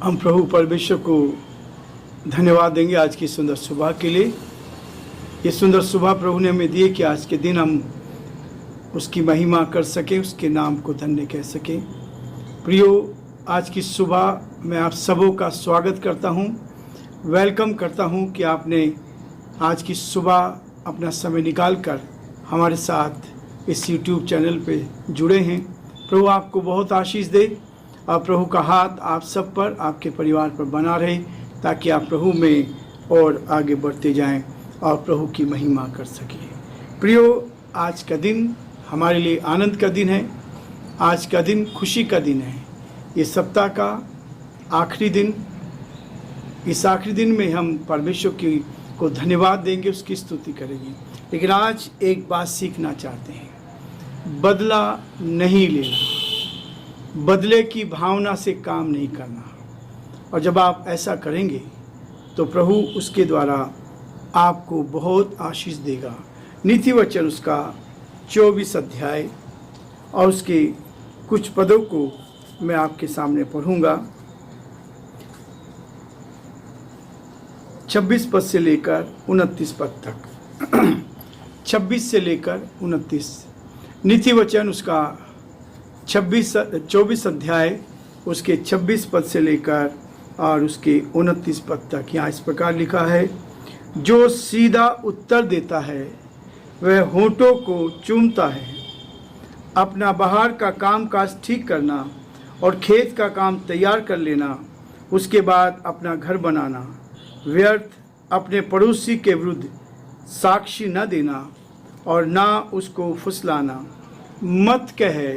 हम प्रभु परमेश्वर को धन्यवाद देंगे आज की सुंदर सुबह के लिए। ये सुंदर सुबह प्रभु ने हमें दिए कि आज के दिन हम उसकी महिमा कर सकें, उसके नाम को धन्य कह सकें। प्रियो, आज की सुबह मैं आप सबों का स्वागत करता हूं, वेलकम करता हूं कि आपने आज की सुबह अपना समय निकाल कर हमारे साथ इस YouTube चैनल पे जुड़े हैं। प्रभु आपको बहुत आशीष दे और प्रभु का हाथ आप सब पर, आपके परिवार पर बना रहे, ताकि आप प्रभु में और आगे बढ़ते जाएं और प्रभु की महिमा कर सकें। प्रियो, आज का दिन हमारे लिए आनंद का दिन है, आज का दिन खुशी का दिन है। ये सप्ताह का आखिरी दिन, इस आखिरी दिन में हम परमेश्वर को धन्यवाद देंगे, उसकी स्तुति करेंगे। लेकिन आज एक बात सीखना चाहते हैं, बदला नहीं लेना, बदले की भावना से काम नहीं करना। और जब आप ऐसा करेंगे तो प्रभु उसके द्वारा आपको बहुत आशीष देगा। नीति वचन उसका 24 अध्याय और उसके कुछ पदों को मैं आपके सामने पढ़ूंगा। 26 पद से लेकर 29 पद तक 26 से लेकर 29 नीति वचन उसका 24 अध्याय उसके 26 पद से लेकर और उसके 29 पद तक। यहाँ इस प्रकार लिखा है, जो सीधा उत्तर देता है वह होठों को चूमता है। अपना बाहर का काम काज ठीक करना और खेत का काम तैयार कर लेना, उसके बाद अपना घर बनाना। व्यर्थ अपने पड़ोसी के विरुद्ध साक्षी न देना और ना उसको फुसलाना। मत कहे,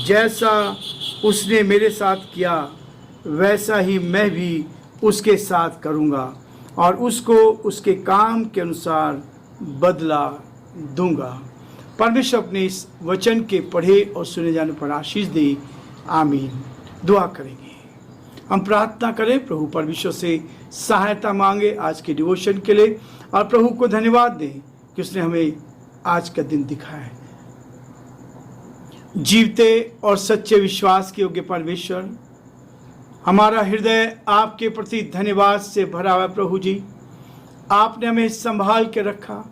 जैसा उसने मेरे साथ किया वैसा ही मैं भी उसके साथ करूँगा और उसको उसके काम के अनुसार बदला दूंगा। परमेश्वर अपने इस वचन के पढ़े और सुने जाने पर आशीष दे। आमीन। दुआ करेंगे, हम प्रार्थना करें, प्रभु परमेश्वर से सहायता मांगे आज के डिवोशन के लिए और प्रभु को धन्यवाद दें कि उसने हमें आज का दिन दिखाया है। जीवते और सच्चे विश्वास के योग्य परमेश्वर, हमारा हृदय आपके प्रति धन्यवाद से भरा हुआ। प्रभु जी, आपने हमें संभाल के रखा,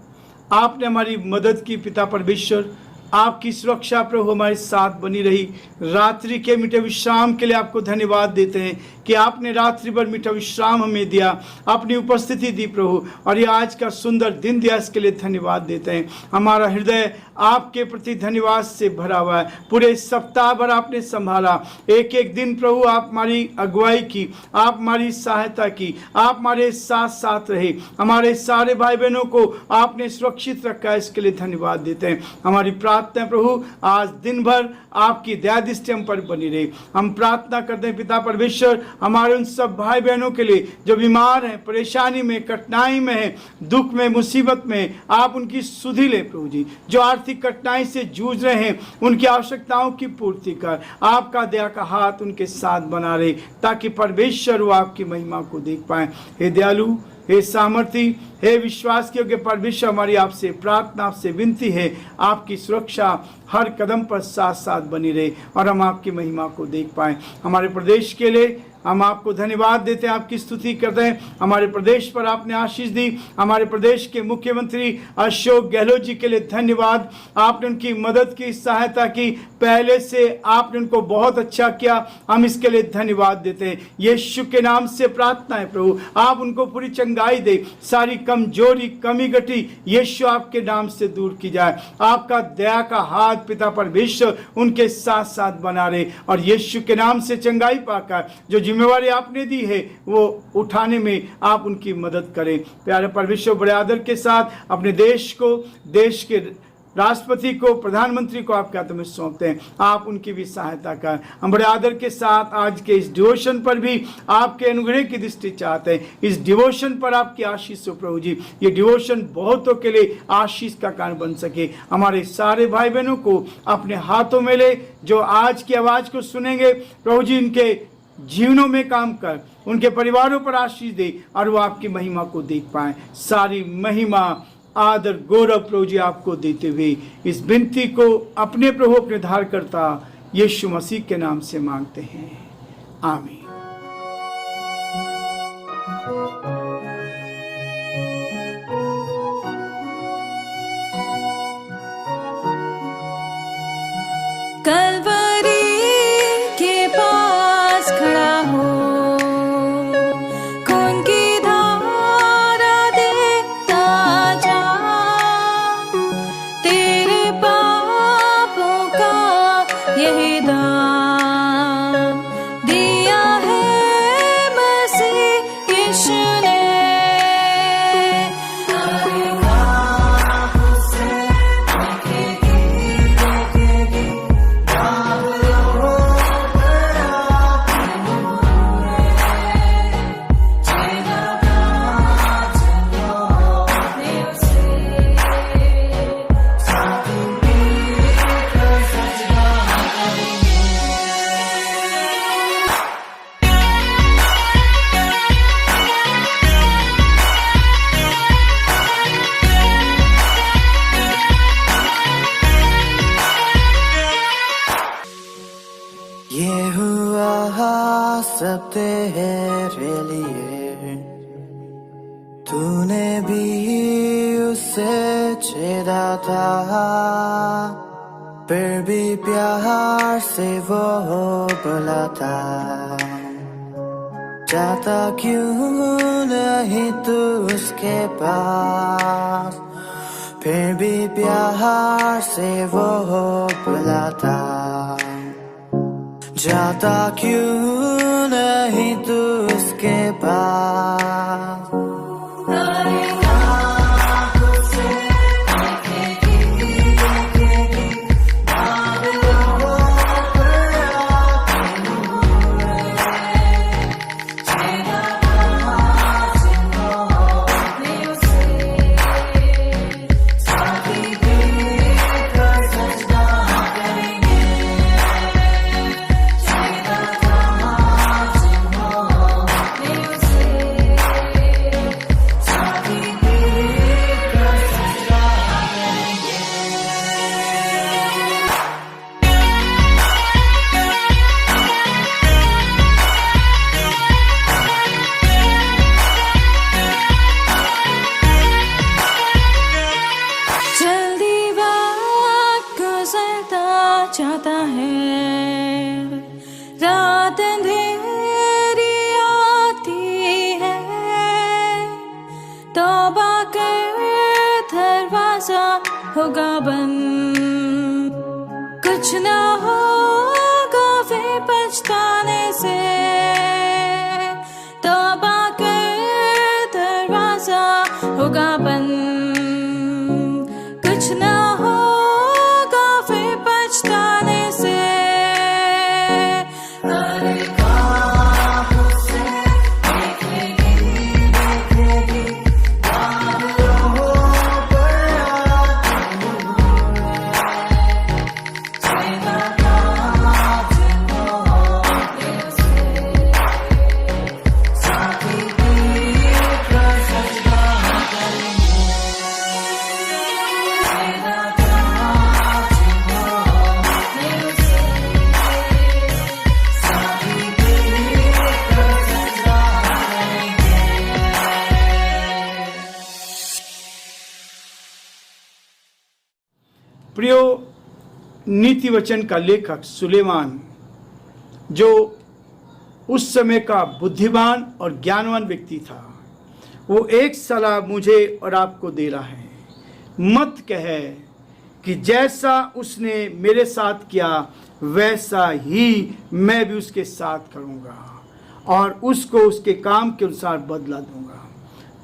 आपने हमारी मदद की। पिता परमेश्वर, आपकी सुरक्षा प्रभु हमारे साथ बनी रही। रात्रि के मीठे विश्राम के लिए आपको धन्यवाद देते हैं कि आपने रात्रि भर मीठा विश्राम हमें दिया, अपनी उपस्थिति दी प्रभु, और ये आज का सुंदर दिन दिया, इसके लिए धन्यवाद देते हैं। हमारा हृदय आपके प्रति धन्यवाद से भरा हुआ है। पूरे सप्ताह भर आपने संभाला, एक एक दिन प्रभु आप हमारी अगुवाई की, आप हमारी सहायता की, आप हमारे साथ साथ रहे। हमारे सारे भाई बहनों को आपने सुरक्षित रखा, इसके लिए धन्यवाद देते हैं। हमारी प्रार्थना प्रभु आज दिन भर आपकी दया दृष्टि हम पर बनी रही। हम प्रार्थना करते हैं पिता परमेश्वर, हमारे उन सब भाई बहनों के लिए जो बीमार हैं, परेशानी में, कठिनाई में हैं, दुख में, मुसीबत में, आप उनकी सुधि ले प्रभु जी। जो आर्थिक कठिनाई से जूझ रहे हैं, उनकी आवश्यकताओं की पूर्ति कर। आपका दया का हाथ उनके साथ बना रहे, ताकि परमेश्वर वो आपकी महिमा को देख पाए। हे दयालु, हे सामर्थी, हे विश्वास के योग्य परमेश्वर, हमारी आपसे प्रार्थना, आपसे विनती है, आपकी सुरक्षा हर कदम पर साथ साथ बनी रहे और हम आपकी महिमा को देख पाएं। हमारे प्रदेश के लिए हम आपको धन्यवाद देते हैं, आपकी स्तुति करते हैं। हमारे प्रदेश पर आपने आशीष दी। हमारे प्रदेश के मुख्यमंत्री अशोक गहलोत जी के लिए धन्यवाद। आपने उनकी मदद की, सहायता की, पहले से आपने उनको बहुत अच्छा किया, हम इसके लिए धन्यवाद देते हैं। यीशु के नाम से प्रार्थना है प्रभु, आप उनको पूरी चंगाई दे, सारी कमजोरी, कमी घटी यीशु आपके नाम से दूर की जाए। आपका दया का हाथ पिता परमेश्वर उनके साथ साथ बना रहे और यीशु के नाम से चंगाई पाकर जो जिम्मेवारी आपने दी है वो उठाने में आप उनकी मदद करें। प्यारे परमेश्वर, बड़े आदर के साथ अपने देश को, देश के राष्ट्रपति को, प्रधानमंत्री को आपके हाथों में सौंपते हैं, आप उनकी भी सहायता कर। हम बड़े आदर के साथ आज के इस डिवोशन पर भी आपके अनुग्रह की दृष्टि चाहते हैं। इस डिवोशन पर आपकी आशीष हो प्रभु जी, ये डिवोशन बहुतों के लिए आशीष का कारण बन सके। हमारे सारे भाई बहनों को अपने हाथों में ले, जो आज की आवाज़ को सुनेंगे प्रभु जी, इनके जीवनों में काम कर, उनके परिवारों पर आशीष दे और वो आपकी महिमा को देख पाएं। सारी महिमा, आदर, गौरव प्रभु जी आपको देते हुए इस विनती को अपने प्रभु, अपने धारकर्ता यीशु मसीह के नाम से मांगते हैं। आमीन। सब तेरे लिए। तूने भी उसे छेड़ा था, फिर भी प्यार से वो बुलाता। जाता क्यों नहीं तू उसके पास, फिर भी प्यार से वो बुलाता। जाता क्यों नहीं तू उसके पास। चाहता है, रात अंधेरी आती है, तौबा कर दरवाजा होगा बंद। कुछ ना होगा फिर पछताने से, तौबा कर दरवाजा होगा बंद। कुछ ना प्रियो, नीति वचन का लेखक सुलेमान, जो उस समय का बुद्धिमान और ज्ञानवान व्यक्ति था, वो एक सलाह मुझे और आपको दे रहा है। मत कहे कि जैसा उसने मेरे साथ किया वैसा ही मैं भी उसके साथ करूँगा और उसको उसके काम के अनुसार बदला दूंगा।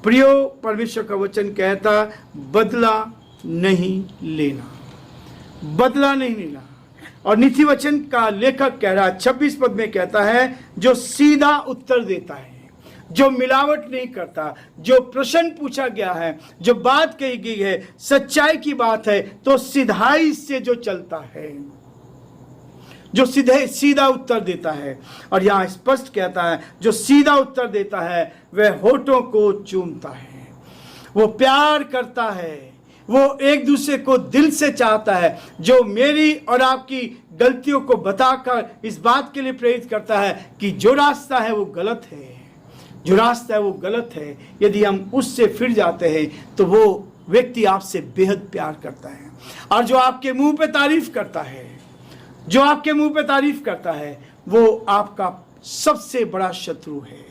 प्रियो, परमेश्वर का वचन कहता बदला नहीं लेना, बदला नहीं लेना। और नीति वचन का लेखक कह रहा 26 पद में कहता है, जो सीधा उत्तर देता है, जो मिलावट नहीं करता, जो प्रश्न पूछा गया है, जो बात कही गई है, सच्चाई की बात है, तो सिधाई से जो चलता है, जो सीधा उत्तर देता है। और यहाँ स्पष्ट कहता है, जो सीधा उत्तर देता है वह होठों को चूमता है, वो प्यार करता है, वो एक दूसरे को दिल से चाहता है, जो मेरी और आपकी गलतियों को बताकर इस बात के लिए प्रेरित करता है कि जो रास्ता है वो गलत है, जो रास्ता है वो गलत है। यदि हम उससे फिर जाते हैं तो वो व्यक्ति आपसे बेहद प्यार करता है। और जो आपके मुंह पे तारीफ करता है, जो आपके मुंह पे तारीफ करता है, वो आपका सबसे बड़ा शत्रु है।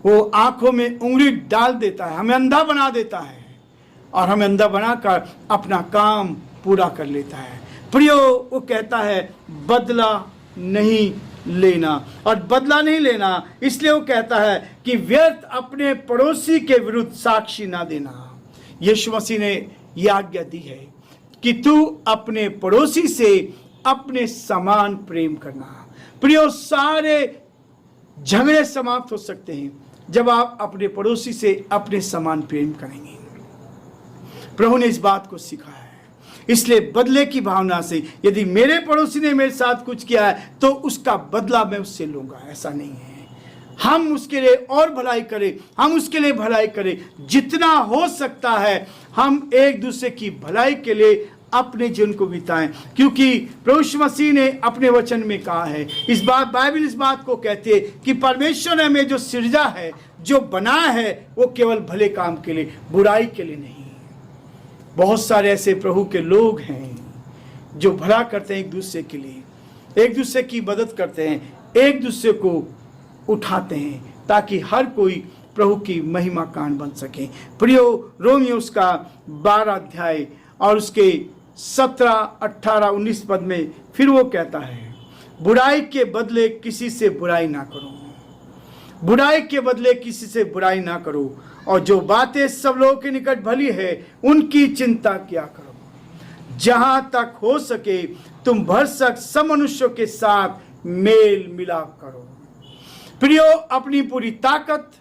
वो आंखों में उंगली डाल देता है, हमें अंधा बना देता है और हमें अंधा बनाकर अपना काम पूरा कर लेता है। प्रियो, वो कहता है बदला नहीं लेना। और बदला नहीं लेना इसलिए वो कहता है कि व्यर्थ अपने पड़ोसी के विरुद्ध साक्षी ना देना। यीशु मसीह ने यह आज्ञा दी है कि तू अपने पड़ोसी से अपने समान प्रेम करना। प्रियो, सारे झगड़े समाप्त हो सकते हैं जब आप अपने पड़ोसी से अपने समान प्रेम करेंगे। प्रभु ने इस बात को सिखाया है। इसलिए बदले की भावना से, यदि मेरे पड़ोसी ने मेरे साथ कुछ किया है तो उसका बदला मैं उससे लूंगा, ऐसा नहीं है। हम उसके लिए और भलाई करें, हम उसके लिए भलाई करें, जितना हो सकता है हम एक दूसरे की भलाई के लिए अपने जीवन को बिताएं, क्योंकि प्रभु यीशु मसीह ने अपने वचन में कहा है, बाइबल इस बात को कहती है कि परमेश्वर ने हमें जो सृजा है, जो बनाया है, वो केवल भले काम के लिए, बुराई के लिए नहीं। बहुत सारे ऐसे प्रभु के लोग हैं जो भला करते हैं एक दूसरे के लिए, एक दूसरे की मदद करते हैं, एक दूसरे को उठाते हैं, ताकि हर कोई प्रभु की महिमा कान बन सके। प्रियो, रोमियो उसका 12 अध्याय और उसके 17, 18, 19 पद में फिर वो कहता है, बुराई के बदले किसी से बुराई ना करो, बुराई के बदले किसी से बुराई ना करो, और जो बातें सब लोगों के निकट भली है उनकी चिंता किया करो। जहां तक हो सके तुम भरसक सब मनुष्यों के साथ मेल मिलाप करो। प्रियो, अपनी पूरी ताकत,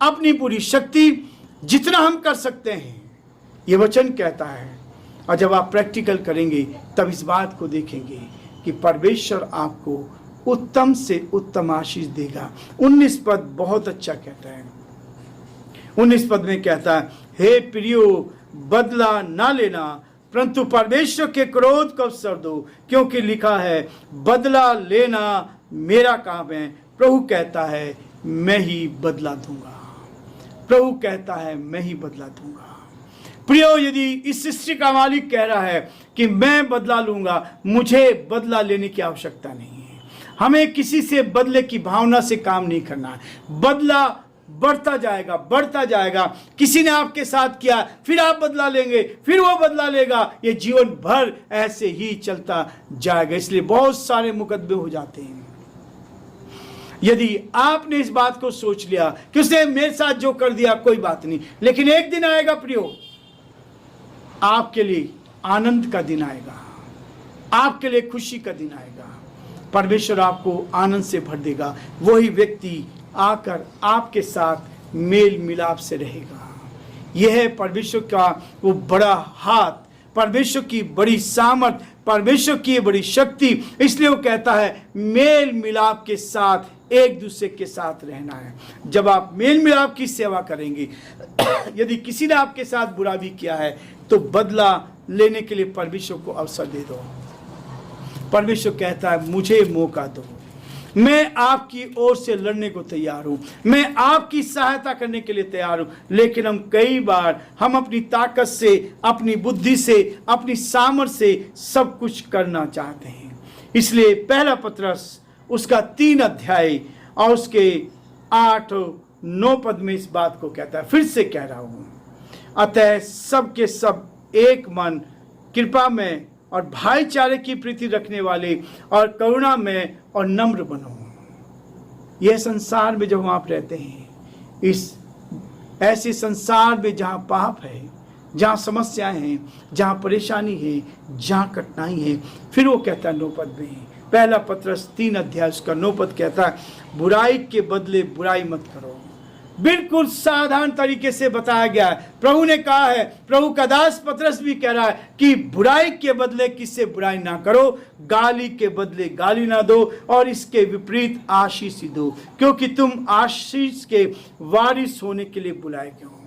अपनी पूरी शक्ति, जितना हम कर सकते हैं, ये वचन कहता है, और जब आप प्रैक्टिकल करेंगे तब इस बात को देखेंगे कि परमेश्वर आपको उत्तम से उत्तम आशीष देगा। 19 पद बहुत अच्छा कहता है। 19 पद में कहता है, हे प्रियो, बदला ना लेना, परंतु परमेश्वर के क्रोध को अवसर दो, क्योंकि लिखा है, बदला लेना मेरा काम है, प्रभु कहता है मैं ही बदला दूंगा। प्रभु कहता है मैं ही बदला दूंगा। प्रियो, यदि इस सृष्टि का मालिक कह रहा है कि मैं बदला लूंगा, मुझे बदला लेने की आवश्यकता नहीं है। हमें किसी से बदले की भावना से काम नहीं करना है। बदला बढ़ता जाएगा, बढ़ता जाएगा। किसी ने आपके साथ किया, फिर आप बदला लेंगे, फिर वो बदला लेगा, ये जीवन भर ऐसे ही चलता जाएगा। इसलिए बहुत सारे मुकदमे हो जाते हैं। यदि आपने इस बात को सोच लिया कि उसने मेरे साथ जो कर दिया कोई बात नहीं, लेकिन एक दिन आएगा प्रियो, आपके लिए आनंद का दिन आएगा, आपके लिए खुशी का दिन आएगा। परमेश्वर आपको आनंद से भर देगा। वही व्यक्ति आकर आपके साथ मेल मिलाप से रहेगा। यह है परमेश्वर का वो बड़ा हाथ, परमेश्वर की बड़ी सामर्थ, परमेश्वर की बड़ी शक्ति। इसलिए वो कहता है मेल मिलाप के साथ, एक दूसरे के साथ रहना है। जब आप मेल मिलाप की सेवा करेंगे, यदि किसी ने आपके साथ बुरा भी किया है, तो बदला लेने के लिए परमेश्वर को अवसर दे दो। परमेश्वर कहता है मुझे मौका दो, मैं आपकी ओर से लड़ने को तैयार हूं, मैं आपकी सहायता करने के लिए तैयार हूं। लेकिन हम अपनी ताकत से, अपनी बुद्धि से, अपनी सामर्थ्य से सब कुछ करना चाहते हैं। इसलिए पहला पत्रस उसका 3 अध्याय और उसके 8-9 पद में इस बात को कहता है। फिर से कह रहा हूं, अतः सबके सब एक मन, कृपा में और भाईचारे की प्रीति रखने वाले और करुणा में और नम्र बनो। यह संसार में जब आप रहते हैं, इस ऐसे संसार में जहाँ पाप है, जहाँ समस्याएं हैं, जहाँ परेशानी है, जहाँ कठिनाई है, फिर वो कहता है 9 पद में, पहला पत्रस 3 अध्याय उसका 9 पद कहता है, बुराई के बदले बुराई मत करो। बिल्कुल साधारण तरीके से बताया गया है। प्रभु ने कहा है, प्रभु का दास पत्रस भी कह रहा है कि बुराई के बदले किससे बुराई ना करो, गाली के बदले गाली ना दो, और इसके विपरीत आशीष ही दो, क्योंकि तुम आशीष के वारिस होने के लिए बुलाए गए हो।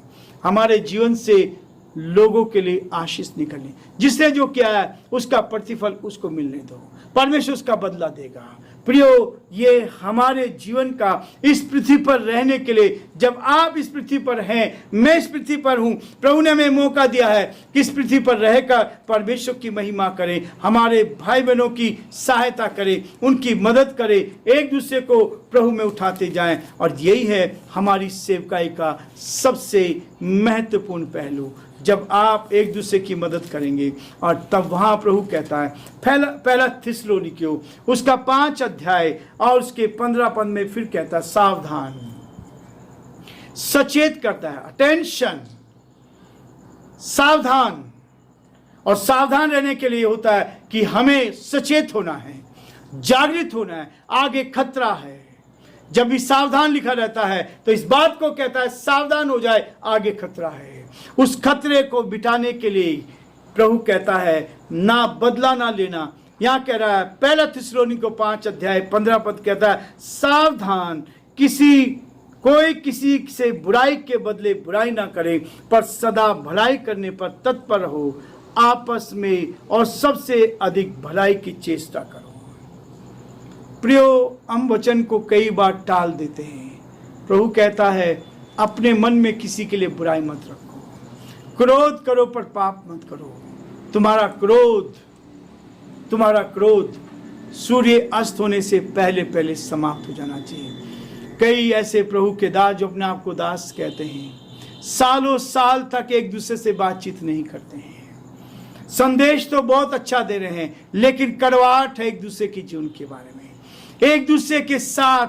हमारे जीवन से लोगों के लिए आशीष निकलने, जिसने जो किया है उसका प्रतिफल उसको मिलने दो, परमेश्वर उसका बदला देगा। प्रियो, ये हमारे जीवन का इस पृथ्वी पर रहने के लिए, जब आप इस पृथ्वी पर हैं, मैं इस पृथ्वी पर हूं, प्रभु ने हमें मौका दिया है कि इस पृथ्वी पर रहकर परमेश्वर की महिमा करें, हमारे भाई बहनों की सहायता करें, उनकी मदद करें, एक दूसरे को प्रभु में उठाते जाएं। और यही है हमारी सेवकाई का सबसे महत्वपूर्ण पहलू। जब आप एक दूसरे की मदद करेंगे, और तब वहाँ प्रभु कहता है, पहला थिस्सलुनीकियों उसका 5 अध्याय और उसके 15 पद में फिर कहता है, सावधान, सचेत करता है, अटेंशन, सावधान। और सावधान रहने के लिए होता है कि हमें सचेत होना है, जागृत होना है, आगे खतरा है। जब भी सावधान लिखा रहता है तो इस बात को कहता है सावधान हो जाए, आगे खतरा है। उस खतरे को मिटाने के लिए प्रभु कहता है ना बदला ना लेना। यहां कह रहा है पहला थिस्सलुनीकियों 5 अध्याय 15 पद कहता है, सावधान, कोई किसी से बुराई के बदले बुराई ना करे, पर सदा भलाई करने पर तत्पर हो, आपस में और सबसे अधिक भलाई की चेष्टा करो। प्रियो, हम वचन को कई बार टाल देते हैं। प्रभु कहता है अपने मन में किसी के लिए बुराई मत रखो, क्रोध करो पर पाप मत करो। तुम्हारा क्रोध सूर्य अस्त होने से पहले पहले समाप्त हो जाना चाहिए। कई ऐसे प्रभु के दास जो अपने आप को दास कहते हैं, सालों साल तक एक दूसरे से बातचीत नहीं करते हैं। संदेश तो बहुत अच्छा दे रहे हैं, लेकिन कड़वाहट है एक दूसरे के जीवन के बारे में। एक दूसरे के साथ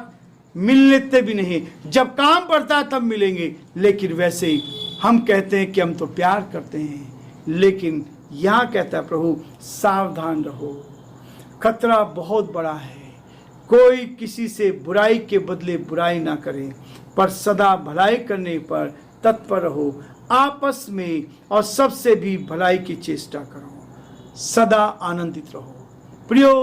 मिल लेते भी नहीं, जब काम पड़ता है तब मिलेंगे। लेकिन वैसे ही हम कहते हैं कि हम तो प्यार करते हैं, लेकिन यहाँ कहता है प्रभु सावधान रहो, खतरा बहुत बड़ा है। कोई किसी से बुराई के बदले बुराई ना करे, पर सदा भलाई करने पर तत्पर रहो। आपस में और सबसे भी भलाई की चेष्टा करो, सदा आनंदित रहो। प्रियो,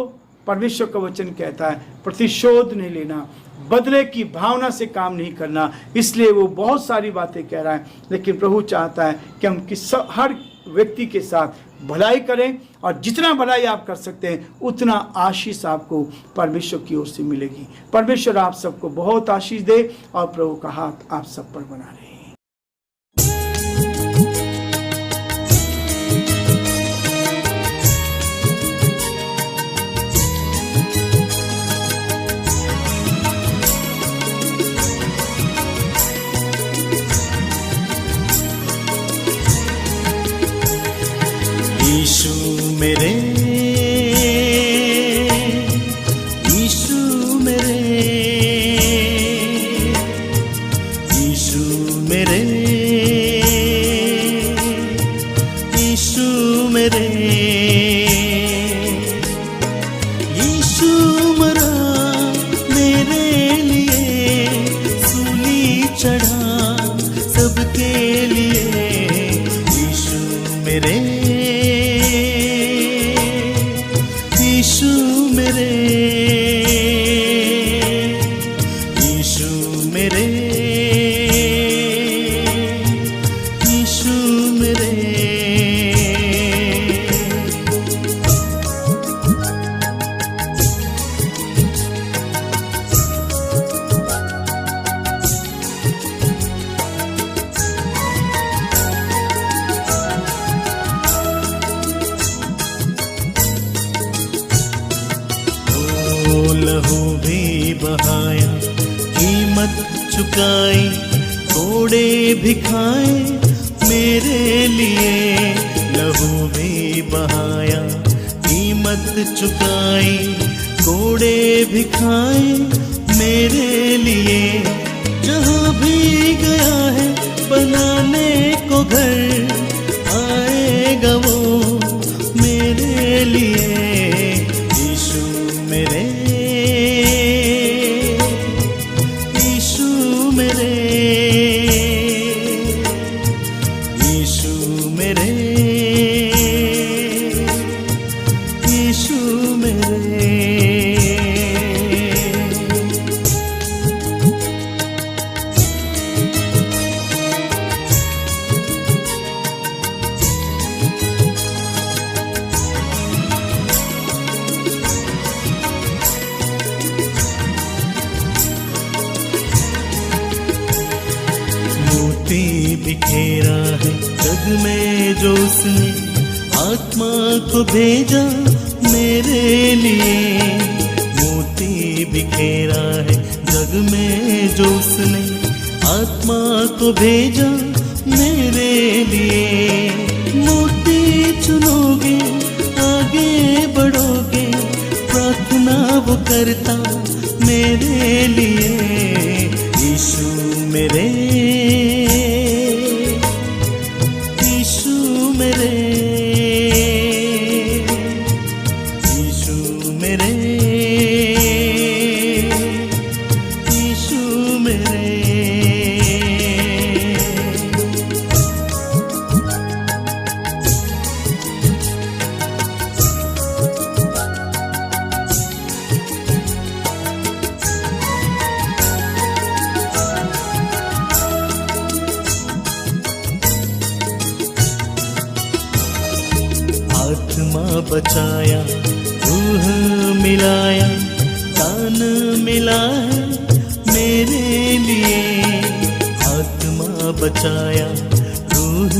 परमेश्वर का वचन कहता है प्रतिशोध नहीं लेना, बदले की भावना से काम नहीं करना। इसलिए वो बहुत सारी बातें कह रहा है, लेकिन प्रभु चाहता है कि हम हर व्यक्ति के साथ भलाई करें, और जितना भलाई आप कर सकते हैं उतना आशीष आपको परमेश्वर की ओर से मिलेगी। परमेश्वर आप सबको बहुत आशीष दे और प्रभु का हाथ आप सब पर बना रहे। यीशु मेरे, यीशु मेरे, यीशु मेरे, यीशु मेरे, यीशु मरा मेरे लिए, सूली चढ़ा सबके लिए। यीशु मेरे, यीशु मेरे, यीशु मेरे, यीशु मेरे। लहू भी बहाया, कीमत चुकाई, कोड़े भी खाए मेरे लिए। लहू भी बहाया, कीमत चुकाई, कोड़े भी खाए मेरे लिए। जहाँ भी गया है बनाने को घर, आएगा वो मेरे लिए। यीशु मेरे, यीशु मेरे, यीशु मेरे, यीशु मेरे। मोती बिखेरा है जग में जो उसने, आत्मा को भेजा मेरे लिए। मोती बिखेरा है जग में जो उसने, आत्मा को भेजा मेरे लिए। मोती चुनोगे आगे बढ़ोगे, प्रार्थना वो करता मेरे लिए। यीशु मेरे, यीशु मेरे, यीशु मेरे, यीशु मेरे। बचाया, रूह मिलाया, दान मिला है मेरे लिए। आत्मा बचाया, रूह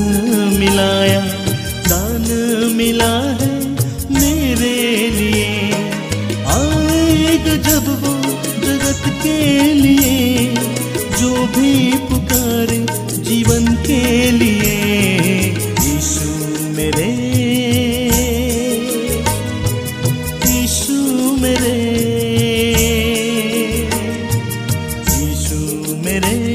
मिलाया, दान मिला है मेरे लिए। आएगा जब वो जगत के लिए, जो भी पुकारे जीवन के लिए। यीशु मेरे, यीशु मेरे, यीशु मेरे।